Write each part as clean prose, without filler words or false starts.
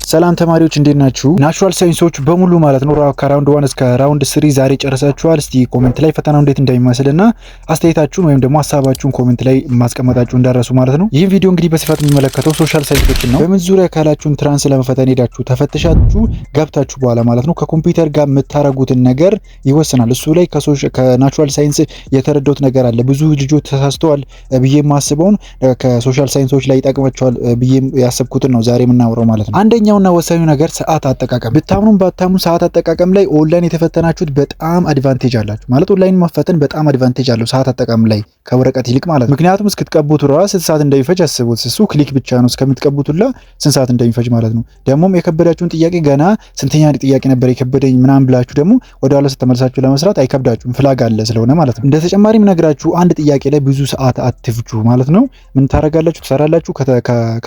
ሰላም ተማሪዎች እንዴት ናችሁ? ናቹራል ሳይንሶች በሙሉ ማለት ነው ከራውንድ 1 እስከ ራውንድ 3 ዛሬ ጨርሳችኋል። እስቲ ኮሜንት ላይ ፈተናው እንዴት እንደሚመስልና አስተያየታችሁን ወይም ደግሞ ሐሳባችሁን ኮሜንት ላይ ማስቀመጣችሁን እንዳረሱ ማለት ነው። ይህን ቪዲዮ እንግዲህ በስፋት የሚመለከተው ሶሻል ሳይንሶችን ነው። በምን ዙሪያ ካላችሁን ትራንስ ለመፈተን ሄዳችሁ ተፈትሻችሁ ገብታችሁ በኋላ ማለት ነው ከኮምፒውተር ጋር የምታረጉትን ነገር ይወስናል። እሱ ላይ ከናቹራል ሳይንስ የተረዳሁት ነገር አለ። ብዙ ልጆች ተሳስተዋል ብዬ የማስበውን ከሶሻል ሳይንሶች ላይ ይጠቅማቸዋል ብዬ ያሰብኩትን ነው ዛሬ የምናወራው ማለት ነው። አንደኛውና ወሳኙ ነገር ሰዓት አጠቃቀም። ብታምኑም ባታምኑ ሰዓት አጠቃቀም ላይ ኦንላይን የተፈተናችሁት በጣም አድቫንቴጅ አላችሁ ማለት ኦንላይን መፈተን በጣም አድቫንቴጅ አለው ሰዓት አጠቃቀም ላይ ከወረቀት ይልቅ ማለት ነው። ምክንያቱም እስክትቀቡት ራስ ስንት ሰዓት እንደሚፈጅ አስቡት። እሱ ክሊክ ብቻ ነው እስከምትቀቡትላ ስንት ሰዓት እንደሚፈጅ ማለት ነው። ደግሞም የከበዳችሁን ጥያቄ ገና ስንተኛ ጥያቄ ነበር የከበደኝ ምናምን ብላችሁ ደግሞ ወደ ኋላ ስትመለሳችሁ ለመስራት አይከብዳችሁም ፍላግ አለ ስለሆነ ማለት ነው። እንደ ተጨማሪም ነግራችሁ አንድ ጥያቄ ላይ ብዙ ሰዓት አትፍጁ ማለት ነው። ምን ታረጋላችሁ? ትሰራላችሁ።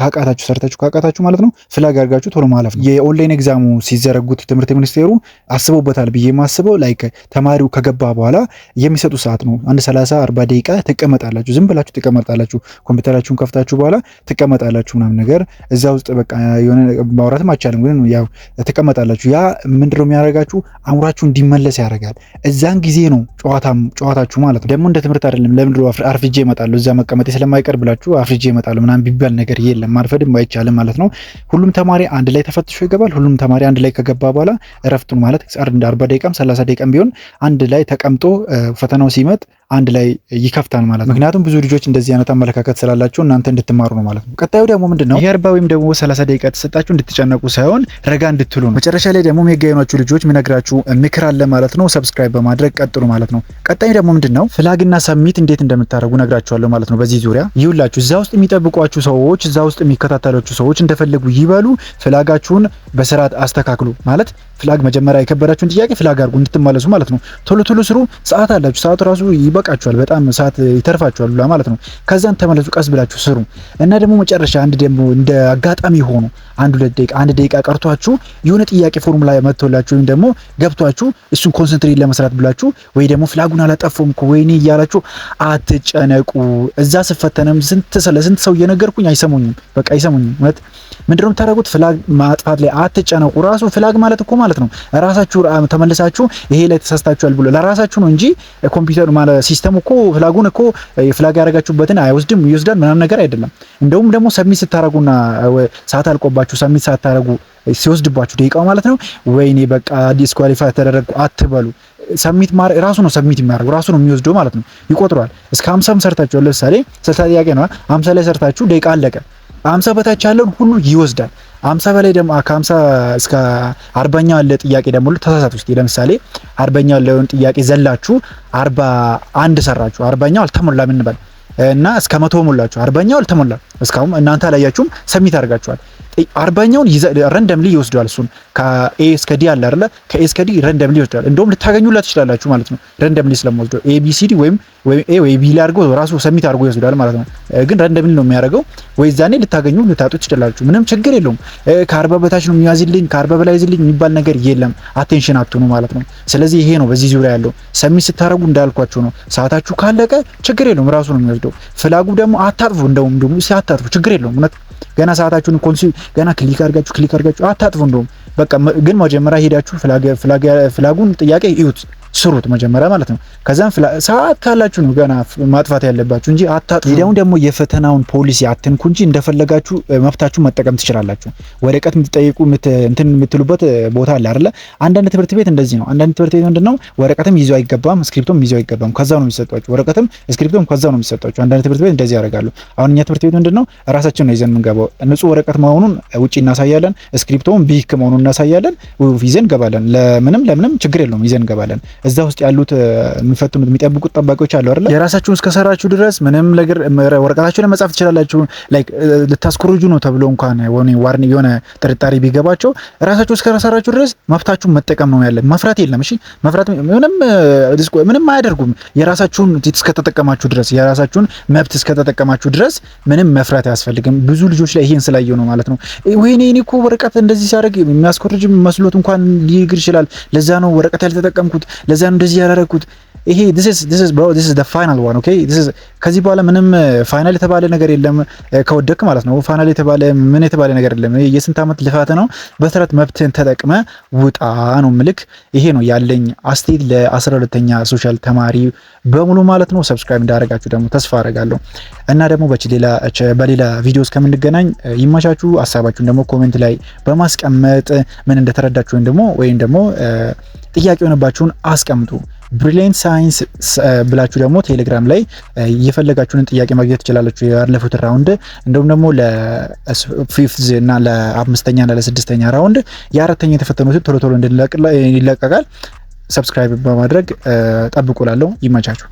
ካቃታችሁ ሰርታችሁ ካቃታችሁ ማለት ነው ፍላግ አድርጋችሁ ቶሎ ማለፍ ነው። የኦንላይን ኤግዛሙ ሲዘረጉት ትምህርት ሚኒስቴሩ አስበውበታል ብዬ የማስበው ላይክ ተማሪው ከገባ በኋላ የሚሰጡ ሰዓት ነው። አንድ 30-40 ደቂቃ ትቀመጣላችሁ። ዝም ብላችሁ ትቀመጣላችሁ። ኮምፒውተራችሁን ከፍታችሁ በኋላ ትቀመጣላችሁ ምናምን ነገር እዛ ውስጥ በቃ የሆነ ማውራትም አይቻልም ግን ያው ትቀመጣላችሁ። ያ ምንድነው የሚያደርጋችሁ? አእምሯችሁ እንዲመለስ ያደርጋል። እዛን ጊዜ ነው ጨዋታችሁ ማለት ነው። ደግሞ እንደ ትምህርት አይደለም። ለምንድነው አርፍጄ እመጣለሁ እዛ መቀመጤ ስለማይቀር ብላችሁ አርፍጄ እመጣለሁ ምናምን ቢባል ነገር የለም። ማርፈድም አይቻልም ማለት ነው። ሁሉም ተማሪ አንድ ላይ ተፈትሾ ይገባል። ሁሉም ተማሪ አንድ ላይ ከገባ በኋላ እረፍቱን ማለት 40 ደቂቃም 30 ደቂቃም ቢሆን አንድ ላይ ተቀምጦ ፈተናው ሲመጥ አንድ ላይ ይከፍታል ማለት ነው። ምክንያቱም ብዙ ልጆች እንደዚህ አይነት አመለካከት ስላላቸው እናንተ እንድትማሩ ነው ማለት ነው። ቀጣዩ ደግሞ ምንድነው? ይሄ 40 ወይም ደግሞ 30 ደቂቃ ተሰጣችሁ እንድትጨነቁ ሳይሆን ረጋ እንድትሉ ነው። መጨረሻ ላይ ደግሞ ሜጋ የሆናችሁ ልጆች ምነግራችሁ ምክር አለ ማለት ነው። ሰብስክራይብ በማድረግ ቀጥሉ ማለት ነው። ቀጣዩ ደግሞ ምንድነው? ፍላግና ሰሚት እንዴት እንደምታደርጉ ነግራችኋለሁ ማለት ነው። በዚህ ዙሪያ ይውላችሁ እዛ ውስጥ የሚጠብቋችሁ ሰዎች፣ እዛ ውስጥ የሚከታተሏችሁ ሰዎች እንደፈለጉ ይበሉ። ፍላጋችሁን በስርዓት አስተካክሉ ማለት ፍላግ መጀመሪያ የከበዳችሁን ጥያቄ ፍላግ አድርጉ እንድትመለሱ ማለት ነው። ቶሎ ቶሎ ስሩ። ሰዓት አላችሁ። ሰዓቱ ራሱ ይበቃችኋል። በጣም ሰዓት ይተርፋችኋል ማለት ነው። ከዛን ተመለሱ። ቀስ ብላችሁ ስሩ እና ደግሞ መጨረሻ አንድ ደግሞ እንደ አጋጣሚ ሆኖ 1 ደቂቃ ቀርቷችሁ የሆነ ጥያቄ ፎርሙላ መጥቶላችሁ ወይም ደግሞ ገብቷችሁ እሱን ኮንሰንትሬት ለመስራት ብላችሁ ወይ ደግሞ ፍላጉን አላጠፋውም እኮ ወይኔ እያላችሁ አትጨነቁ። እዛ ስፈተንም ስንት ሰው እየነገርኩኝ አይሰሙኝም። በቃ አይሰሙኝም። ምንድነው የምታደርጉት? ፍላግ ማጥፋት ላይ አትጨነቁ። ራሱ ፍላግ ማለት እኮ ማለት ነው ራሳችሁ ተመልሳችሁ ይሄ ላይ ተሳስታችኋል ብሎ ለራሳችሁ ነው እንጂ ኮምፒውተር ማለት ሲስተሙ እኮ ፍላጉን እኮ ፍላግ ያደረጋችሁበትን አይወስድም ይወስዳል ምናምን ነገር አይደለም። እንደውም ደግሞ ሰሚት ስታረጉና ሰዓት አልቆባችሁ ሰሚት ሳታረጉ ሲወስድባችሁ ደቂቃው ማለት ነው ወይኔ በቃ ዲስኳሊፋይ ተደረግኩ አትበሉ። ሰሚት ራሱ ነው ሰሚት የሚያደርገው ራሱ ነው የሚወስደው ማለት ነው። ይቆጥራል። እስከ 50 ሰርታችሁ ለምሳሌ 60 ጥያቄ ነው 50 ላይ ሰርታችሁ ደቂቃ አለቀ። 50 በታች ያለውን ሁሉ ይወስዳል። 50 በላይ ደግሞ ከ50 እስከ 40ኛው ያለ ጥያቄ ደግሞ ተሳሳቱ። እስቲ ለምሳሌ 40ኛው ያለውን ጥያቄ ዘላችሁ 41 ሰራችሁ 40ኛው አልተሞላም እንበል እና እስከ 100 ሞላችሁ 40ኛው አልተሞላም እስካሁን እናንተ አላያችሁም ሰሚት አድርጋችኋል። 40ኛውን ረንደምሊ ይወስዳል። እሱን ከኤ እስከ ዲ አለ አይደለ? ከኤ እስከ ዲ ረንደምሊ ይወስዳል። እንደውም ልታገኙላት ትችላላችሁ ማለት ነው። ረንደምሊ ስለምወስደው ኤ ቢ ሲ ዲ ወይም ኤ ወይ ቢ ላይ አድርጎ ራሱ ሰሚት አድርጎ ይወስዳል ማለት ነው። ግን ረንደምሊ ነው የሚያደርገው። ወይ ዛኔ ልታጡ ትችላላችሁ። ምንም ችግር የለውም። ከ40 በታች ነው የሚያዝልኝ ከ40 በላይ ይዝልኝ የሚባል ነገር የለም። አቴንሽን አትሆኑ ማለት ነው። ስለዚህ ይሄ ነው በዚህ ዙሪያ ያለው። ሰሚት ስታረጉ እንዳልኳችሁ ነው። ሰዓታችሁ ካለቀ ችግር የለውም ራሱ ነው የሚወስደው። ፍላጉ ደግሞ አታጥፉ። እንደውም ሲያታጥፉ ችግር የለውም። ገና ሰዓታችሁን ገና ክሊክ አድርጋችሁ አታጥፉ። እንደውም በቃ ግን መጀመሪያ ሄዳችሁ ፍላጉን ጥያቄ እዩት ስሩት መጀመሪያ ማለት ነው። ከዛም ሰዓት ካላችሁ ነው ገና ማጥፋት ያለባችሁ እንጂ አታጥፉ። ሌላው ደግሞ የፈተናውን ፖሊሲ አትንኩ እንጂ እንደፈለጋችሁ መብታችሁ መጠቀም ትችላላችሁ። ወረቀት የምትጠይቁ እንትን የምትሉበት ቦታ አለ አይደለ? አንዳንድ ትምህርት ቤት እንደዚህ ነው። አንዳንድ ትምህርት ቤት ምንድነው ወረቀትም ይዞ አይገባም፣ ስክሪፕቶም ይዞ አይገባም። ከዛው ነው የሚሰጧችሁ። ወረቀትም ስክሪፕቶም ከዛው ነው የሚሰጧችሁ። አንዳንድ ትምህርት ቤት እንደዚህ ያደርጋሉ። አሁን እኛ ትምህርት ቤት ምንድነው ራሳችን ነው ይዘን የምንገባው። ንጹህ ወረቀት መሆኑን ውጪ እናሳያለን፣ ስክሪፕቶም ቢክ መሆኑን እናሳያለን፣ ይዘን እንገባለን። ለምንም ችግር የለውም ይዘን እንገባለን። እዛ ውስጥ ያሉት የሚፈትኑት የሚጠብቁት ጠባቂዎች አሉ አይደል? የራሳችሁን እስከሰራችሁ ድረስ ምንም ነገር ወረቀታችሁ ላይ መጻፍ ትችላላችሁ። ላይክ ልታስኮርጁ ነው ተብሎ እንኳን የሆነ ጥርጣሬ ቢገባቸው ራሳችሁ እስከሰራችሁ ድረስ መብታችሁን መጠቀም ነው ያለ። መፍራት የለም። እሺ መፍራት ምንም አያደርጉም። የራሳችሁን እስከተጠቀማችሁ ድረስ የራሳችሁን መብት እስከተጠቀማችሁ ድረስ ምንም መፍራት አያስፈልግም። ብዙ ልጆች ላይ ይሄን ስላየው ነው ማለት ነው። ወይኔ እኔ እኮ ወረቀት እንደዚህ ሲያደርግ የሚያስኮርጅ መስሎት እንኳን ሊግር ይችላል። ለዛ ነው ወረቀት ያልተጠቀምኩት ለዛ ነው እንደዚህ ያላረኩት ይሄ this is the final one okay ከዚህ በኋላ ምንም ፋይናል የተባለ ነገር የለም። ከወደክ ማለት ነው ፋይናል የተባለ ምን የተባለ ነገር የለም። የስንት ዓመት ልፋት ነው። በስራት መብትህን ተጠቅመ ውጣ ነው ምልክ። ይሄ ነው ያለኝ አስተያየት ለ12ኛ ሶሻል ተማሪ በሙሉ ማለት ነው። ሰብስክራይብ እንዳደረጋችሁ ደግሞ ተስፋ አደርጋለሁ እና ደግሞ በሌላ ቪዲዮ እስከምንገናኝ ይመቻችሁ። ሀሳባችሁን ደግሞ ኮሜንት ላይ በማስቀመጥ ምን እንደተረዳችሁ ወይም ደግሞ ጥያቄ የሆነባችሁን አስቀምጡ። ብሪሊየንት ሳይንስ ብላችሁ ደግሞ ቴሌግራም ላይ የፈለጋችሁን ጥያቄ ማግኘት ትችላላችሁ። ያለፉት ራውንድ እንደውም ደግሞ ለፊፍዝ እና ለአምስተኛ እና ለስድስተኛ ራውንድ የአራተኛ የተፈተኑትን ቶሎ ይለቀቃል። ሰብስክራይብ በማድረግ ጠብቁላለሁ። ይመቻችሁ።